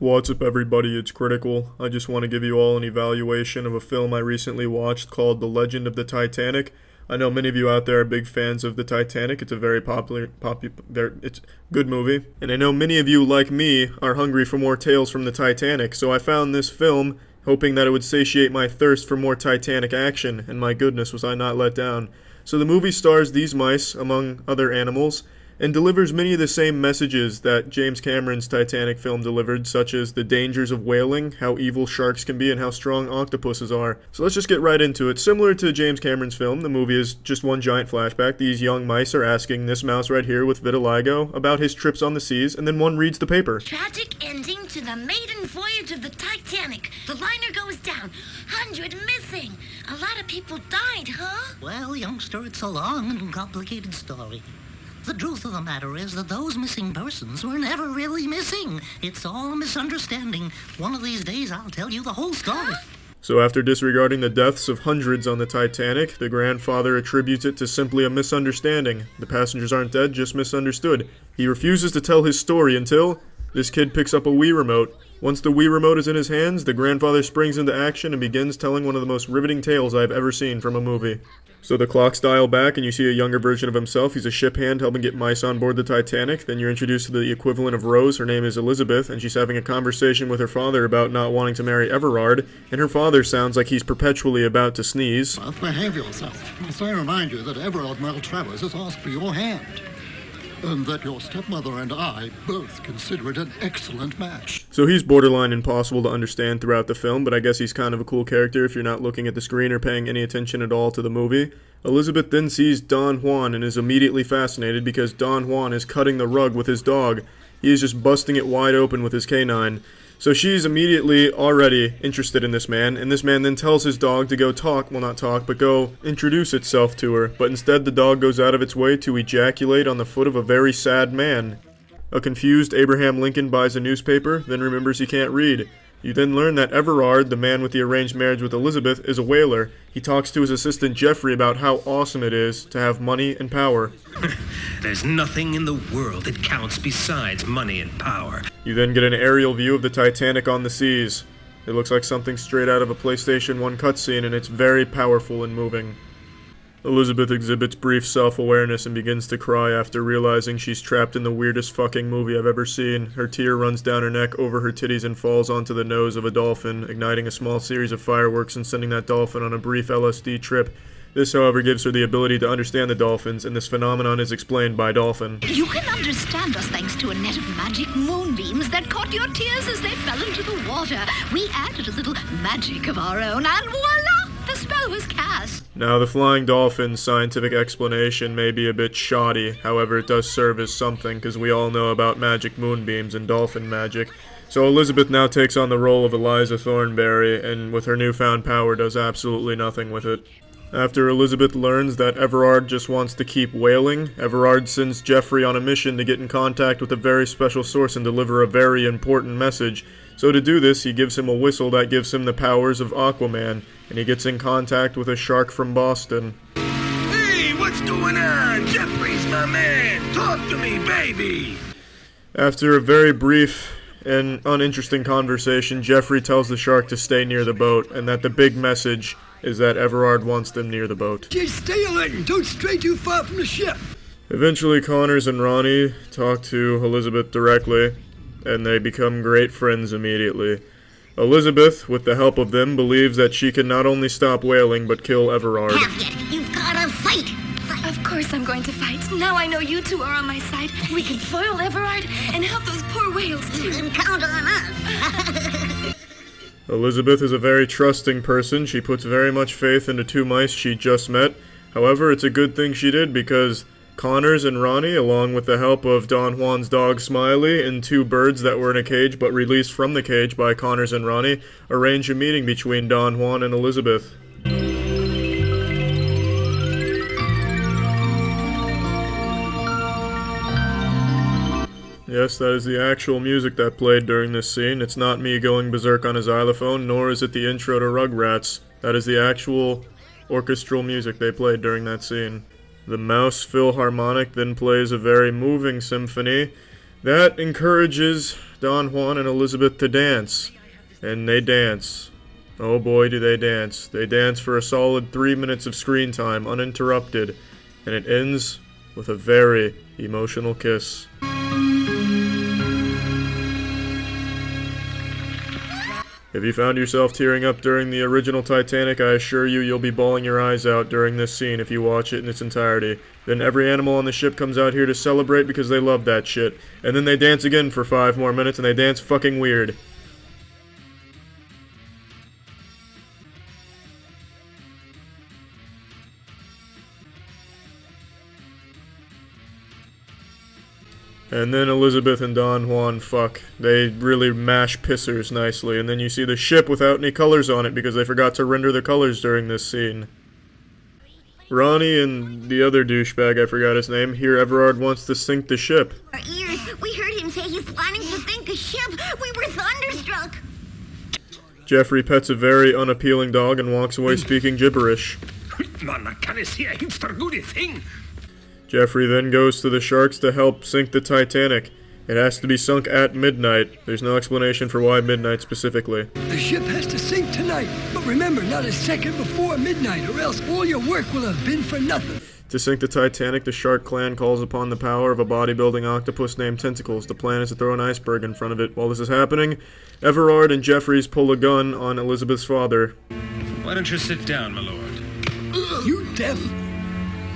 What's up everybody, it's Critical. I just want to give you all an evaluation of a film I recently watched called The Legend of the Titanic. I know many of you out there are big fans of the Titanic. It's a very it's a good movie. And I know many of you, like me, are hungry for more tales from the Titanic, so I found this film hoping that it would satiate my thirst for more Titanic action, and my goodness was I not let down. So the movie stars these mice, among other animals, and delivers many of the same messages that James Cameron's Titanic film delivered, such as the dangers of whaling, how evil sharks can be, and how strong octopuses are. So let's just get right into it. Similar to James Cameron's film, the movie is just one giant flashback. These young mice are asking this mouse right here with vitiligo about his trips on the seas, and then one reads the paper. Tragic ending to the maiden voyage of the Titanic. The liner goes down. 100 missing. A lot of people died, huh? Well, youngster, it's a long and complicated story. The truth of the matter is that those missing persons were never really missing. It's all a misunderstanding. One of these days, I'll tell you the whole story. So after disregarding the deaths of hundreds on the Titanic, the grandfather attributes it to simply a misunderstanding. The passengers aren't dead, just misunderstood. He refuses to tell his story until this kid picks up a Wii remote. Once the Wii remote is in his hands, the grandfather springs into action and begins telling one of the most riveting tales I've ever seen from a movie. So the clocks dial back and you see a younger version of himself. He's a ship hand helping get mice on board the Titanic. Then you're introduced to the equivalent of Rose. Her name is Elizabeth, and she's having a conversation with her father about not wanting to marry Everard, and her father sounds like he's perpetually about to sneeze. Well, behave yourself. Must I remind you that Everard Maltravers has asked for your hand, and that your stepmother and I both consider it an excellent match. So he's borderline impossible to understand throughout the film, but I guess he's kind of a cool character if you're not looking at the screen or paying any attention at all to the movie. Elizabeth then sees Don Juan and is immediately fascinated because Don Juan is cutting the rug with his dog. He is just busting it wide open with his canine. So she's immediately already interested in this man, and this man then tells his dog to go go introduce itself to her, but instead the dog goes out of its way to ejaculate on the foot of a very sad man. A confused Abraham Lincoln buys a newspaper, then remembers he can't read. You then learn that Everard, the man with the arranged marriage with Elizabeth, is a whaler. He talks to his assistant Jeffrey about how awesome it is to have money and power. There's nothing in the world that counts besides money and power. You then get an aerial view of the Titanic on the seas. It looks like something straight out of a PlayStation 1 cutscene, and it's very powerful and moving. Elizabeth exhibits brief self-awareness and begins to cry after realizing she's trapped in the weirdest fucking movie I've ever seen. Her tear runs down her neck over her titties and falls onto the nose of a dolphin, igniting a small series of fireworks and sending that dolphin on a brief LSD trip. This, however, gives her the ability to understand the dolphins, and this phenomenon is explained by Dolphin. You can understand us thanks to a net of magic moonbeams that caught your tears as they fell into the water. We added a little magic of our own, and voila! The spell was cast. Now, the flying dolphin's scientific explanation may be a bit shoddy, however it does serve as something, because we all know about magic moonbeams and dolphin magic. So Elizabeth now takes on the role of Eliza Thornberry, and with her newfound power does absolutely nothing with it. After Elizabeth learns that Everard just wants to keep whaling, Everard sends Jeffrey on a mission to get in contact with a very special source and deliver a very important message. So to do this, he gives him a whistle that gives him the powers of Aquaman, and he gets in contact with a shark from Boston. Hey, what's going on? Jeffrey's my man. Talk to me, baby. After a very brief and uninteresting conversation, Jeffrey tells the shark to stay near the boat, and that the big message is that Everard wants them near the boat. Just stay alert and don't stray too far from the ship. Eventually, Connors and Ronnie talk to Elizabeth directly, and they become great friends immediately. Elizabeth, with the help of them, believes that she can not only stop whaling, but kill Everard. Casket, you've gotta fight. Of course I'm going to fight. Now I know you two are on my side. We can foil Everard and help those poor whales You too. can count on us. Elizabeth is a very trusting person. She puts very much faith into two mice she just met. However, it's a good thing she did because Connors and Ronnie, along with the help of Don Juan's dog Smiley and two birds that were in a cage but released from the cage by Connors and Ronnie, arrange a meeting between Don Juan and Elizabeth. Yes, that is the actual music that played during this scene. It's not me going berserk on a xylophone, nor is it the intro to Rugrats. That is the actual orchestral music they played during that scene. The Mouse Philharmonic then plays a very moving symphony That encourages Don Juan and Elizabeth to dance. And they dance. Oh boy, do they dance. They dance for a solid 3 minutes of screen time, uninterrupted. And it ends with a very emotional kiss. If you found yourself tearing up during the original Titanic, I assure you you'll be bawling your eyes out during this scene if you watch it in its entirety. Then every animal on the ship comes out here to celebrate because they love that shit. And then they dance again for 5 more minutes and they dance fucking weird. And then Elizabeth and Don Juan fuck. They really mash pissers nicely, and then you see the ship without any colors on it because they forgot to render the colors during this scene. Ronnie and the other douchebag, I forgot his name, hear Everard wants to sink the ship. Our ears, we heard him say he's planning to sink a ship. We were thunderstruck. Jeffrey pets a very unappealing dog and walks away speaking gibberish. Man, I can't see a hipster goody thing. Jeffrey then goes to the sharks to help sink the Titanic. It has to be sunk at midnight. There's no explanation for why midnight specifically. The ship has to sink tonight, but remember, not a second before midnight, or else all your work will have been for nothing. To sink the Titanic, the Shark Clan calls upon the power of a bodybuilding octopus named Tentacles. The plan is to throw an iceberg in front of it. While this is happening, Everard and Jeffries pull a gun on Elizabeth's father. Why don't you sit down, my lord? You devil!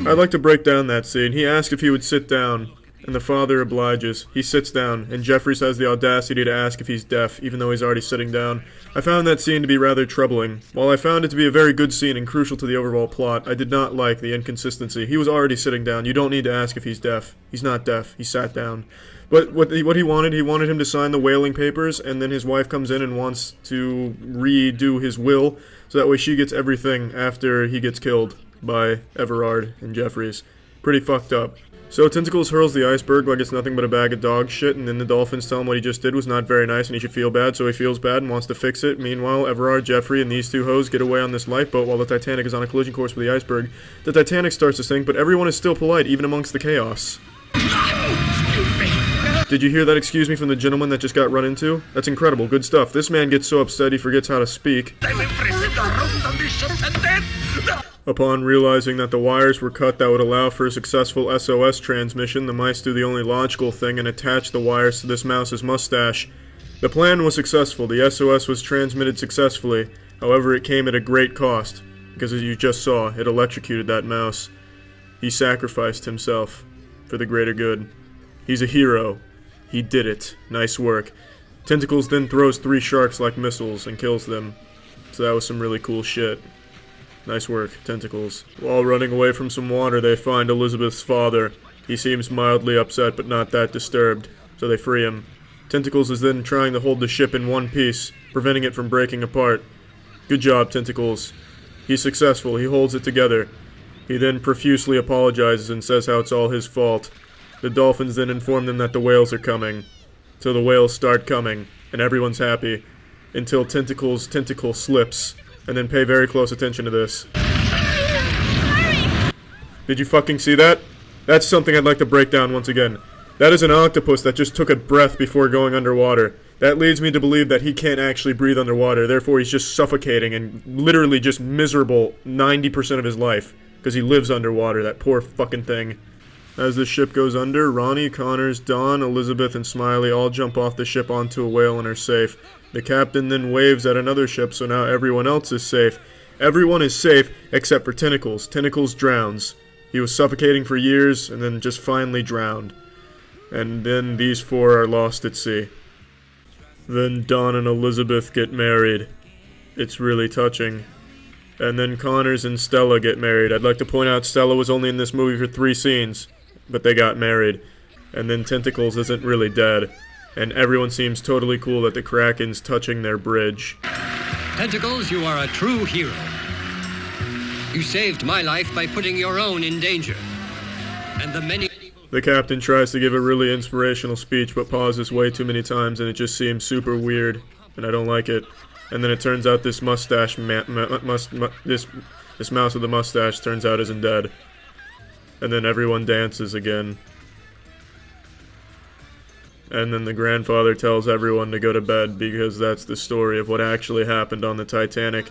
I'd like to break down that scene. He asks if he would sit down, and the father obliges. He sits down, and Jeffries has the audacity to ask if he's deaf, even though he's already sitting down. I found that scene to be rather troubling. While I found it to be a very good scene and crucial to the overall plot, I did not like the inconsistency. He was already sitting down. You don't need to ask if he's deaf. He's not deaf. He sat down. But what he wanted him to sign the whaling papers, and then his wife comes in and wants to redo his will, so that way she gets everything after he gets killed by Everard and Jeffries. Pretty fucked up. So Tentacles hurls the iceberg like it's nothing but a bag of dog shit, and then the dolphins tell him what he just did was not very nice and he should feel bad, so he feels bad and wants to fix it. Meanwhile, Everard, Jeffrey, and these two hoes get away on this lifeboat while the Titanic is on a collision course with the iceberg. The Titanic starts to sink, but everyone is still polite, even amongst the chaos. Did you hear that excuse me from the gentleman that just got run into? That's incredible, good stuff. This man gets so upset he forgets how to speak. Upon realizing that the wires were cut that would allow for a successful SOS transmission, the mice do the only logical thing and attach the wires to this mouse's mustache. The plan was successful. The SOS was transmitted successfully. However, it came at a great cost, because as you just saw, it electrocuted that mouse. He sacrificed himself for the greater good. He's a hero. He did it. Nice work. Tentacles then throws 3 sharks like missiles and kills them. So that was some really cool shit. Nice work, Tentacles. While running away from some water, they find Elizabeth's father. He seems mildly upset, but not that disturbed, so they free him. Tentacles is then trying to hold the ship in one piece, preventing it from breaking apart. Good job, Tentacles. He's successful. He holds it together. He then profusely apologizes and says how it's all his fault. The dolphins then inform them that the whales are coming. So the whales start coming, and everyone's happy, until Tentacles' tentacle slips. And then pay very close attention to this. Did you fucking see that? That's something I'd like to break down once again. That is an octopus that just took a breath before going underwater. That leads me to believe that he can't actually breathe underwater, therefore he's just suffocating and literally just miserable 90% of his life. Because he lives underwater, that poor fucking thing. As the ship goes under, Ronnie, Connors, Dawn, Elizabeth, and Smiley all jump off the ship onto a whale and are safe. The captain then waves at another ship, so now everyone else is safe. Everyone is safe except for Tentacles. Tentacles drowns. He was suffocating for years and then just finally drowned. And then these 4 are lost at sea. Then Dawn and Elizabeth get married. It's really touching. And then Connors and Stella get married. I'd like to point out Stella was only in this movie for 3 scenes, but they got married. And then Tentacles isn't really dead. And everyone seems totally cool that the Kraken's touching their bridge. Tentacles, you are a true hero. You saved my life by putting your own in danger. And the many... The captain tries to give a really inspirational speech, but pauses way too many times, and it just seems super weird, and I don't like it. And then it turns out this mustache, this mouse with the mustache turns out isn't dead. And then everyone dances again. and then the grandfather tells everyone to go to bed because that's the story of what actually happened on the Titanic.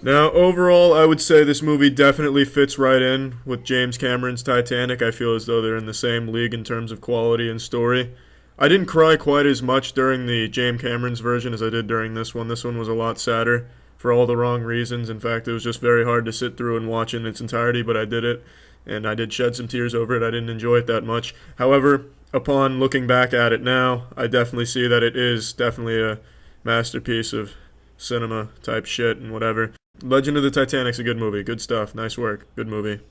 Now, overall, I would say this movie definitely fits right in with James Cameron's Titanic. I feel as though they're in the same league in terms of quality and story. I didn't cry quite as much during the James Cameron's version as I did during this one. This one was a lot sadder for all the wrong reasons. In fact, it was just very hard to sit through and watch in its entirety, but I did it, and I did shed some tears over it. I didn't enjoy it that much. However, upon looking back at it now, I definitely see that it is definitely a masterpiece of cinema type shit and whatever. Legend of the Titanic's a good movie. Good stuff. Nice work. Good movie.